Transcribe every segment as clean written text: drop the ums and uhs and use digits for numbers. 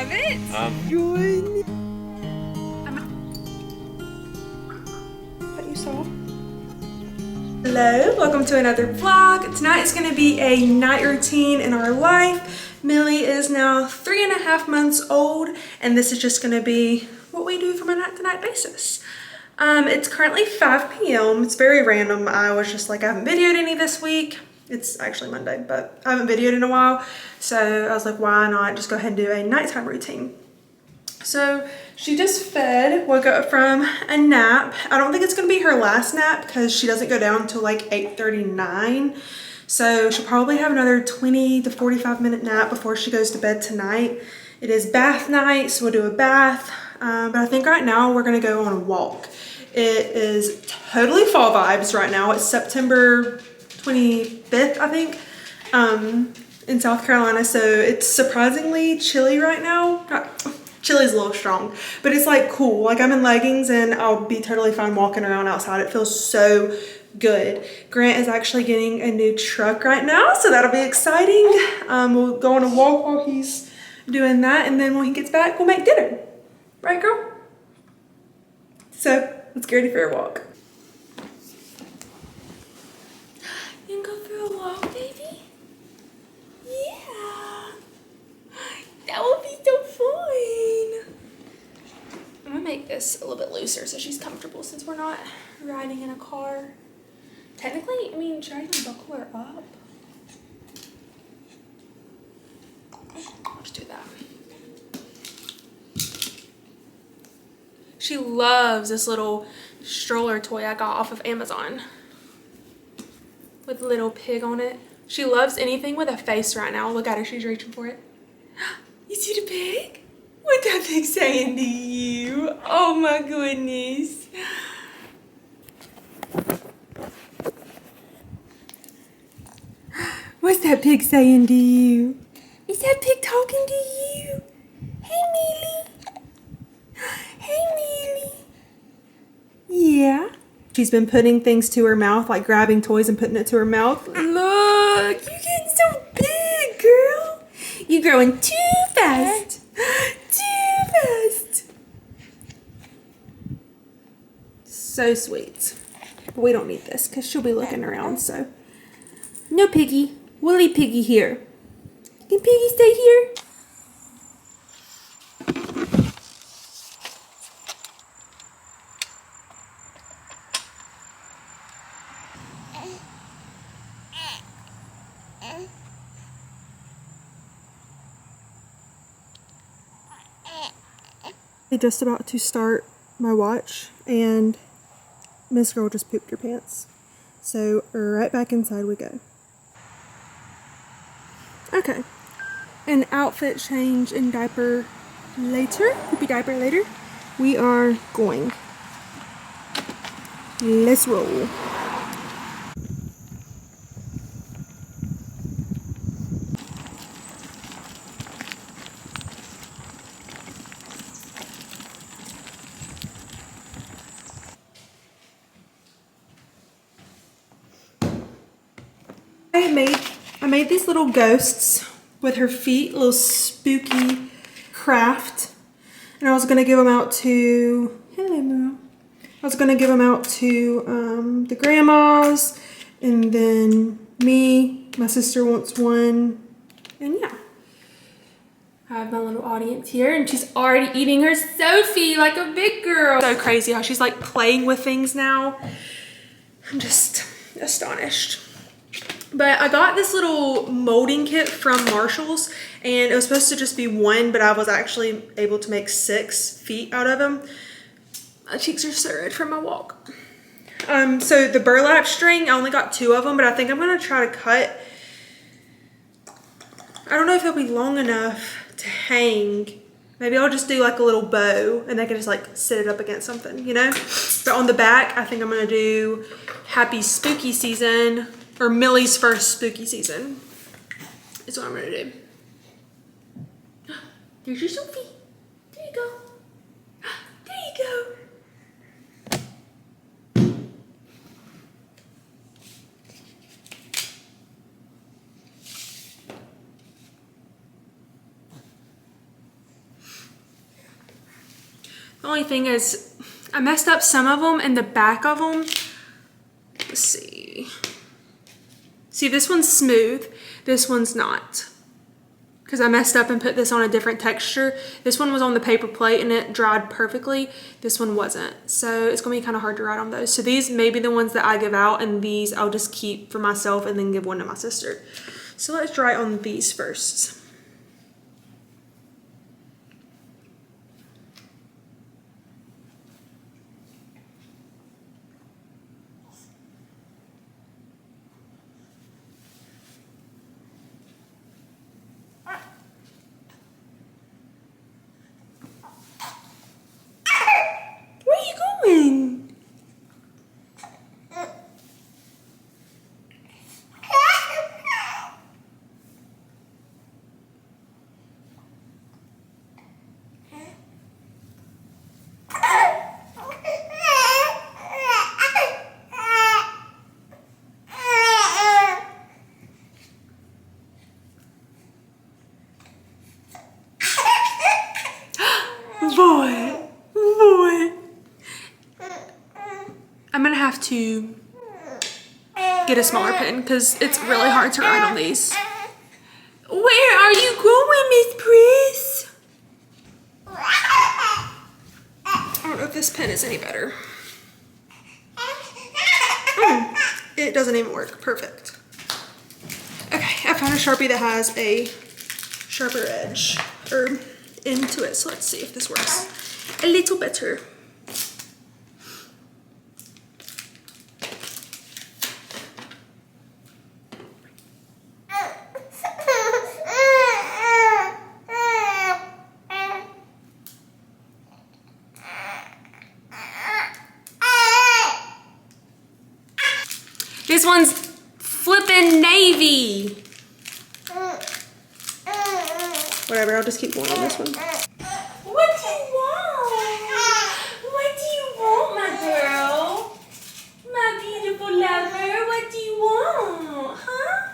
love it. Good. That you saw. Hello, welcome to another vlog. Tonight is going to be a night routine in our life. Millie is now 3.5 months old, and this is just going to be what we do from a night-to-night basis. It's currently 5 p.m. It's very random. I was just like, I haven't videoed any this week. It's actually Monday, but I haven't videoed in a while. So I was like, why not just go ahead and do a nighttime routine? So she just fed, woke up from a nap. I don't think it's gonna be her last nap because she doesn't go down until like 8:39. So she'll probably have another 20 to 45 minute nap before she goes to bed tonight. It is bath night, so we'll do a bath. But I think right now we're gonna go on a walk. It is totally fall vibes right now. It's September 25th, I think, in South Carolina. So it's surprisingly chilly right now. Chilly's a little strong, but it's like cool. Like I'm in leggings and I'll be totally fine walking around outside. It feels so good. Grant is actually getting a new truck right now, so that'll be exciting. We'll go on a walk while he's doing that, and then when he gets back, we'll make dinner. Right, girl? So let's get ready for a walk. You can go for a walk, baby? Yeah. That would be so fun. I'm gonna make this a little bit looser so she's comfortable since we're not riding in a car. Technically, I mean, should I even buckle her up? I'll just do that. She loves this little stroller toy I got off of Amazon with a little pig on it. She loves anything with a face right now. Look at her, she's reaching for it. You see the pig? What's that pig saying to you? Oh my goodness. What's that pig saying to you? Is that pig talking to you? Hey, Mealy. Hey, Mealy. Yeah. She's been putting things to her mouth, like grabbing toys and putting it to her mouth. Look, you're getting so big, girl. You're growing too fast. Too fast. So sweet. But we don't need this because she'll be looking around, so. No, Piggy. We'll leave Piggy here. Can Piggy stay here? I'm just about to start my watch and Miss Girl just pooped her pants. So right back inside we go. Okay. An outfit change and diaper later. Poopy diaper later. We are going. Let's roll. I made these little ghosts with her feet, little spooky craft, and I was gonna give them out to the grandmas, and then me. My sister wants one, and yeah. I have my little audience here, and she's already eating her Sophie like a big girl. So crazy how she's like playing with things now. I'm just astonished. But I got this little molding kit from Marshall's, and it was supposed to just be one, but I was actually able to make 6 feet out of them. My cheeks are so red from my walk. So the burlap string, I only got 2 of them, but I think I'm gonna try to cut. I don't know if it'll be long enough to hang. Maybe I'll just do like a little bow and they can just like sit it up against something, you know? But on the back, I think I'm gonna do Happy Spooky Season, or Millie's first spooky season is what I'm gonna do. There's your Sophie. There you go. There you go. Only thing is, I messed up some of them and the back of them. Let's see. See, this one's smooth. This one's not. Because I messed up and put this on a different texture. This one was on the paper plate and it dried perfectly. This one wasn't. So it's going to be kind of hard to write on those. So these may be the ones that I give out, and these I'll just keep for myself and then give one to my sister. So let's write on these first. Boy. I'm gonna have to get a smaller pen because it's really hard to write on these. Where are you going, Miss Pris? I don't know if this pen is any better. It doesn't even work. Perfect. Okay, I found a Sharpie that has a sharper edge or into it. So let's see if this works a little better. This one's flippin' navy. Whatever, I'll just keep going on this one. What do you want? What do you want, my girl? My beautiful lover, what do you want, huh?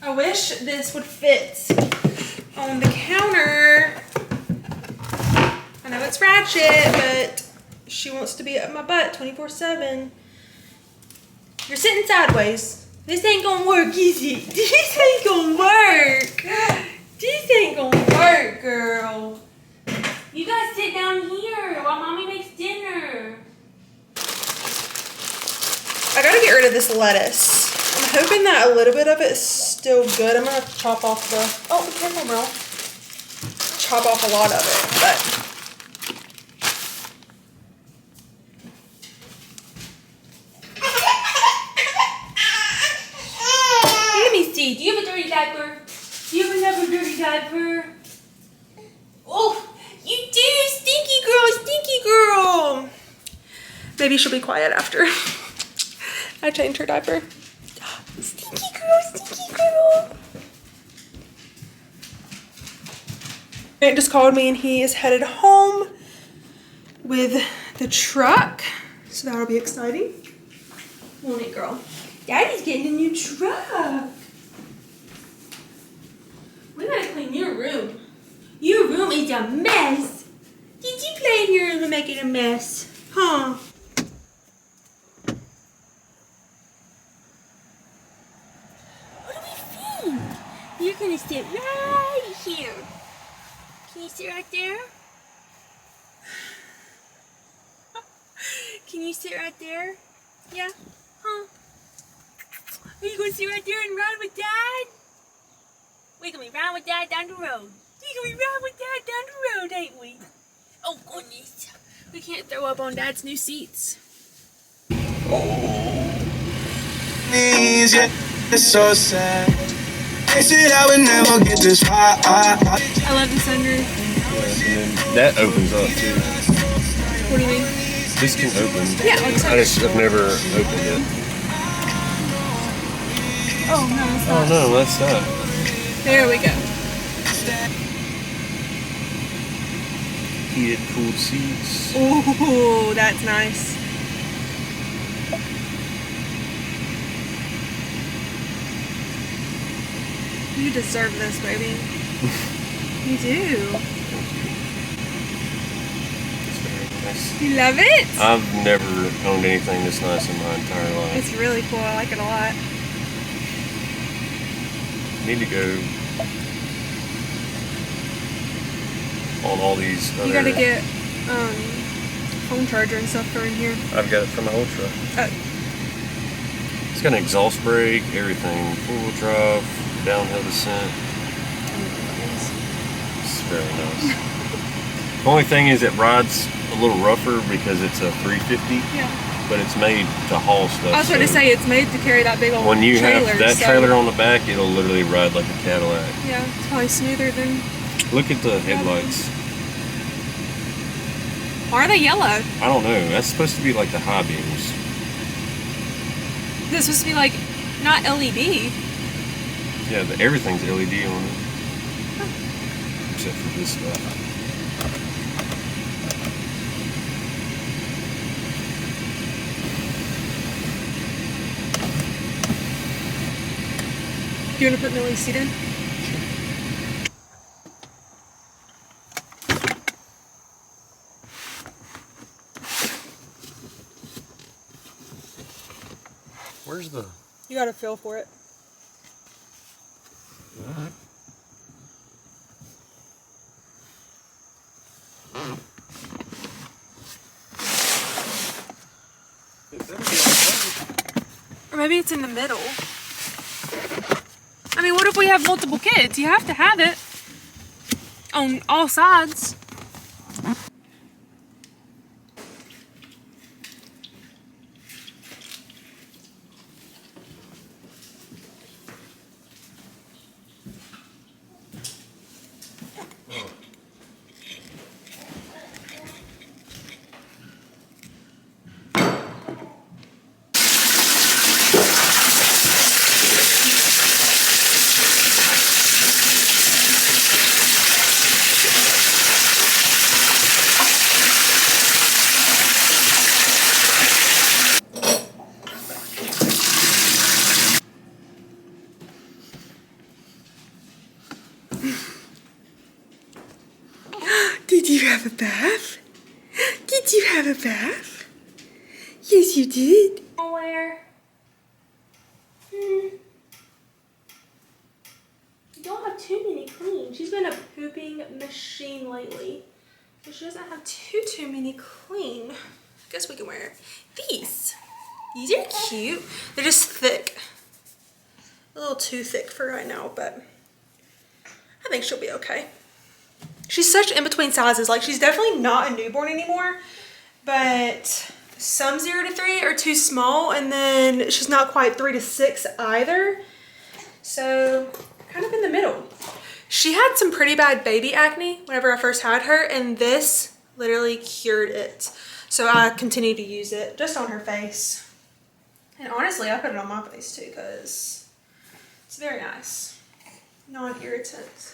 I wish this would fit on the counter. I know it's ratchet, but she wants to be up my butt 24/7. You're sitting sideways. This ain't gonna work, is it? This ain't gonna work. This ain't gonna work, girl. You guys sit down here while mommy makes dinner. I gotta get rid of this lettuce. I'm hoping that a little bit of it is still good. I'm gonna have to chop off the careful, Merle. Chop off a lot of it, but. Do you have a dirty diaper? Do you have a dirty diaper? Oh, you do! Stinky girl! Maybe she'll be quiet after I change her diaper. Stinky girl! Grant just called me and he is headed home with the truck. So that'll be exciting. Won't it, girl? Daddy's getting a new truck. We gotta clean your room. Your room is a mess. Did you play in your room and make it a mess? Huh? What do we think? You're gonna sit right here. Can you sit right there? Can you sit right there? Yeah? Huh? Are you gonna sit right there and ride with Dad? We're gonna be riding with Dad down the road. We're gonna be riding with Dad down the road, ain't we? Oh, goodness. We can't throw up on Dad's new seats. Oh, it's so sad. They said I would never get this far. I love the sunroof. That opens up too. What do you mean? This can open. Yeah, like so. I've never opened it. Oh, no, that's not. Oh, no, that's that. There we go. Heated, cooled seats. Ooh, that's nice. You deserve this, baby. You do. Nice. You love it? I've never owned anything this nice in my entire life. It's really cool. I like it a lot. Need to go on all these other... You gotta get phone charger and stuff for in here. I've got it for my old truck. Oh. It's got an exhaust brake, everything. Four-wheel drive, downhill descent. It's very nice. The only thing is it rides a little rougher because it's a 350. Yeah. But it's made to haul stuff. I was going to say it's made to carry that big old when you trailer, have that trailer on the back, it'll literally ride like a Cadillac. Yeah, it's probably smoother than... Look at the headlights. Why are they yellow? I don't know. That's supposed to be like the high beams. This is supposed to be like, not LED. Yeah, everything's LED on it. Except for this stuff. Do you want to put Millie's seat in? Where's the... You gotta feel for it. Or maybe it's in the middle. I mean, what if we have multiple kids? You have to have it on all sides. Did you have a bath? Did you have a bath? Yes, you did. Where? You don't have too many clean. She's been a pooping machine lately. So she doesn't have too many clean. I guess we can wear these. These are cute. They're just thick. A little too thick for right now, but I think she'll be okay. She's such in between sizes. Like, she's definitely not a newborn anymore, but some 0 to 3 are too small, and then she's not quite 3 to 6 either. So kind of in the middle. She had some pretty bad baby acne whenever I first had her, and this literally cured it. So I continue to use it just on her face. And honestly, I put it on my face too because it's very nice. Non-irritant.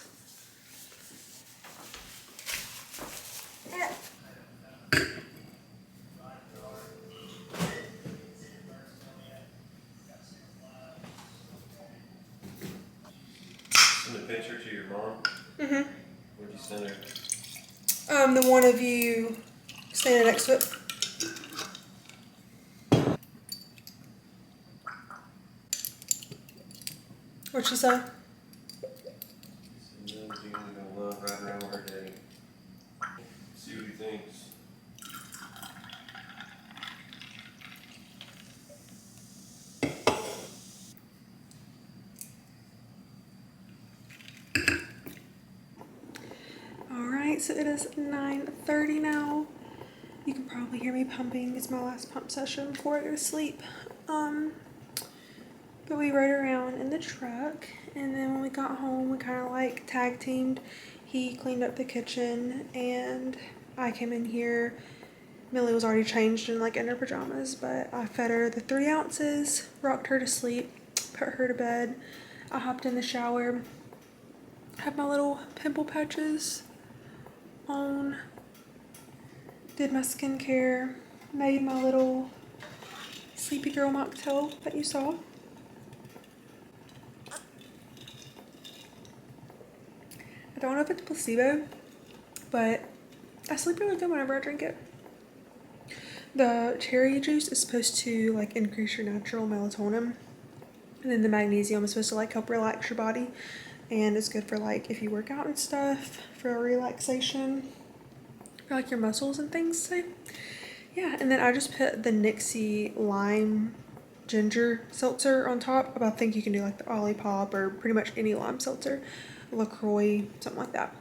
Send a picture to your mom? Mm-hmm. Where'd you send her? The one of you standing next to it. What'd she say? She's gonna love riding around with her daddy. See what he thinks. Alright, so it is 9:30 now. You can probably hear me pumping. It's my last pump session before I go to sleep. But we rode around in the truck, and then when we got home, we kind of like tag teamed. He cleaned up the kitchen, and I came in here. Millie was already changed and like in her pajamas, but I fed her the 3 ounces, rocked her to sleep, put her to bed. I hopped in the shower, had my little pimple patches on, did my skincare, made my little sleepy girl mocktail that you saw. I don't know if it's placebo, but I sleep really good whenever I drink it. The cherry juice is supposed to like increase your natural melatonin, and then the magnesium is supposed to like help relax your body, and it's good for like if you work out and stuff for relaxation for like your muscles and things. So yeah, and then I just put the Nixie lime ginger seltzer on top. I think you can do like the Olipop or pretty much any lime seltzer, LaCroix, something like that.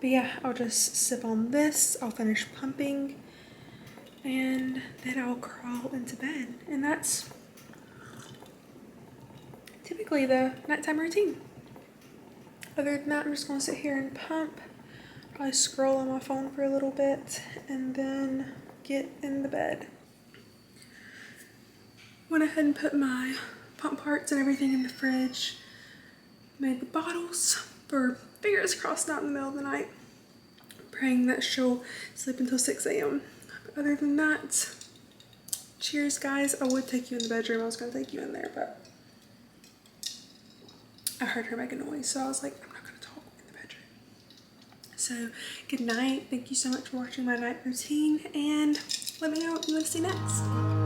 But yeah, I'll just sip on this, I'll finish pumping, and then I'll crawl into bed. And that's typically the nighttime routine. Other than that, I'm just gonna sit here and pump, probably scroll on my phone for a little bit, and then get in the bed. Went ahead and put my pump parts and everything in the fridge. Made the bottles for fingers crossed not in the middle of the night. Praying that she'll sleep until 6 a.m. Other than that, cheers guys. I would take you in the bedroom. I was gonna take you in there, but I heard her make a noise, so I was like, I'm not gonna talk in the bedroom. So good night. Thank you so much for watching my night routine, and let me know what you want to see next.